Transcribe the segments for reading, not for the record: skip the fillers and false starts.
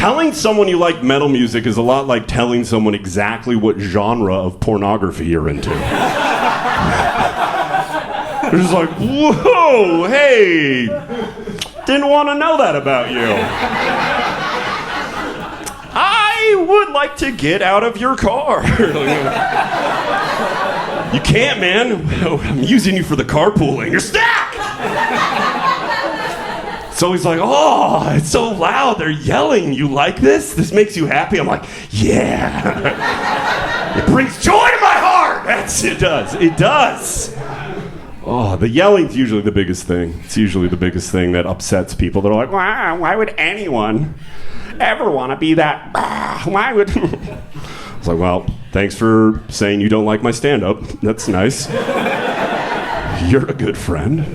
Telling someone you like metal music is a lot like telling someone exactly what genre of pornography you're into. They're just like, whoa, hey, didn't want to know that about you. I would like to get out of your car. You can't, man. I'm using you for the carpooling. You're stuck! So he's like, oh, it's so loud. They're yelling. You like this? This makes you happy? I'm like, yeah. It brings joy to my heart. It does. It does. Oh, the yelling's usually the biggest thing. It's usually the biggest thing that upsets people. They're like, wow, why would anyone ever want to be that? Why would... I was like, well, thanks for saying you don't like my stand-up. That's nice. You're a good friend.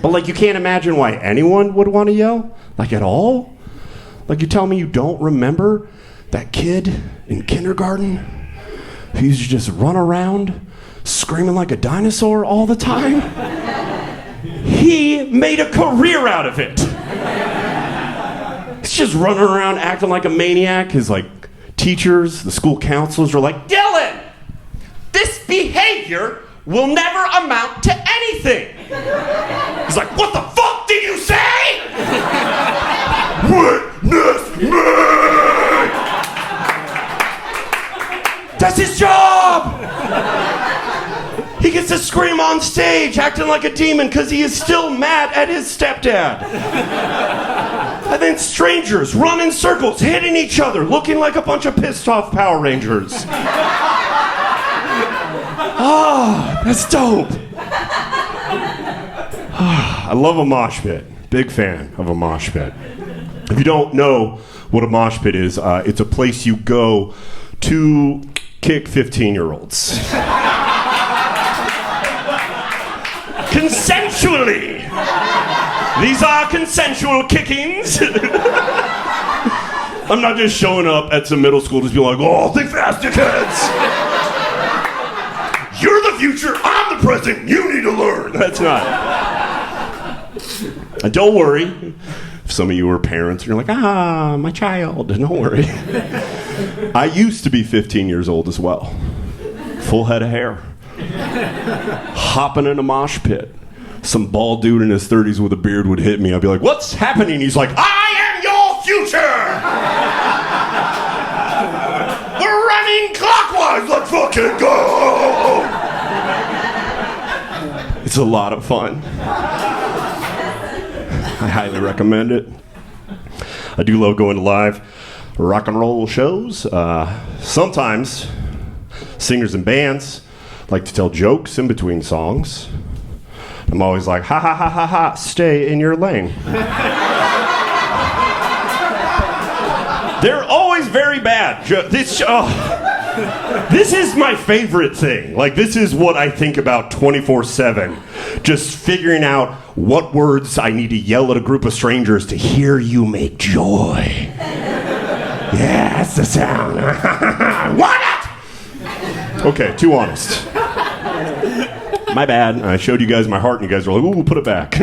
But, like, you can't imagine why anyone would want to yell? Like, at all? Like, you tell me you don't remember that kid in kindergarten who used to just run around screaming like a dinosaur all the time? He made a career out of it. He's just running around acting like a maniac. His, like, teachers, the school counselors are like, Dylan, this behavior will never amount to anything. He's like, what the fuck did you say? Witness me! That's his job! He gets to scream on stage, acting like a demon, because he is still mad at his stepdad. And then strangers run in circles, hitting each other, looking like a bunch of pissed off Power Rangers. Oh, that's dope. I love a mosh pit. Big fan of a mosh pit. If you don't know what a mosh pit is, it's a place you go to kick 15-year-olds. Consensually. These are consensual kickings. I'm not just showing up at some middle school just being like, oh, think fast, dickheads. You're the future, I'm the present, you need to learn. That's not. And don't worry. If some of you are parents and you're like, my child, don't worry. I used to be 15 years old as well. Full head of hair. Hopping in a mosh pit. Some bald dude in his 30s with a beard would hit me. I'd be like, what's happening? He's like, I am your future! We're running clockwise, let's fucking go! It's a lot of fun. I highly recommend it. I do love going to live rock and roll shows. Sometimes singers and bands like to tell jokes in between songs. I'm always like, ha ha ha ha ha, stay in your lane. They're always very bad. This is my favorite thing. Like, this is what I think about 24/7. Just figuring out what words I need to yell at a group of strangers to hear you make joy. Yeah, that's the sound. Why not? Okay, too honest. My bad. I showed you guys my heart, and you guys were like, ooh, put it back.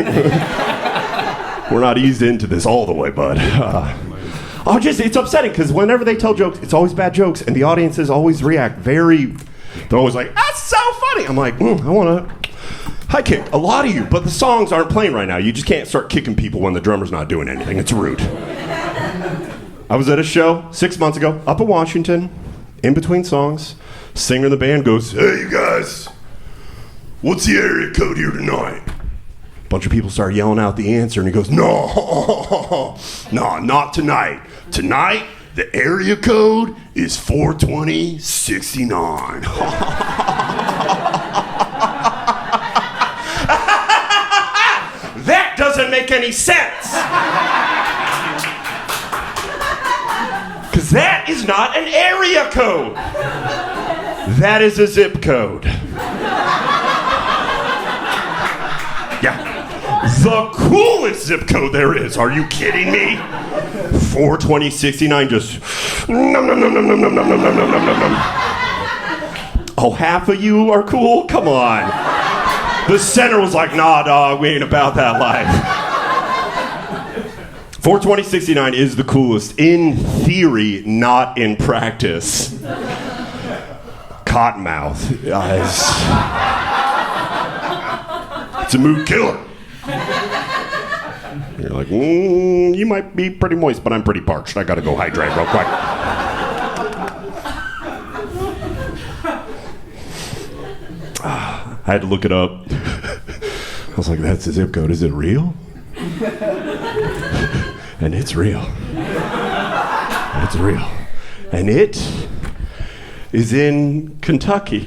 We're not eased into this all the way, bud. It's upsetting, because whenever they tell jokes, it's always bad jokes, and the audiences always react they're always like, that's so funny. I'm like, I want to high kick a lot of you, but the songs aren't playing right now. You just can't start kicking people when the drummer's not doing anything. It's rude. I was at a show 6 months ago, up in Washington, in between songs. Singer in the band goes, hey, you guys, what's the area code here tonight? A bunch of people start yelling out the answer, and he goes, no, not tonight. Tonight, the area code is 42069. That doesn't make any sense. Because that is not an area code. That is a zip code. Yeah. The coolest zip code there is. Are you kidding me? 42069 just... Oh, half of you are cool? Come on. The center was like, nah, dog, we ain't about that life. 42069 is the coolest in theory, not in practice. Cottonmouth. It's a mood killer. You're like, you might be pretty moist, but I'm pretty parched. I gotta go hydrate real quick. I had to look it up. I was like, that's the zip code. Is it real? And it's real. It's real. And it is in Kentucky.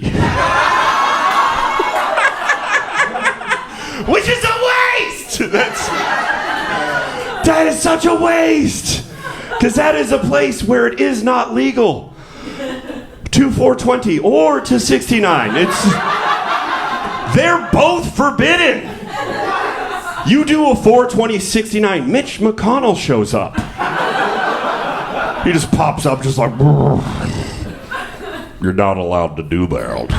Which is a waste! That is such a waste! Because that is a place where it is not legal. To 420 or to 69. They're both forbidden. You do a 420-69, Mitch McConnell shows up. He just pops up just like, you're not allowed to do that.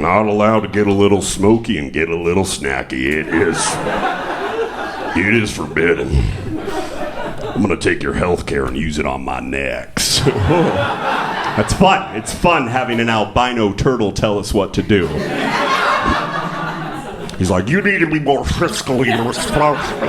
Not allowed to get a little smoky and get a little snacky. It is forbidden. I'm gonna take your health care and use it on my necks. That's fun. It's fun having an albino turtle tell us what to do. He's like, you need to be more fiscally responsible.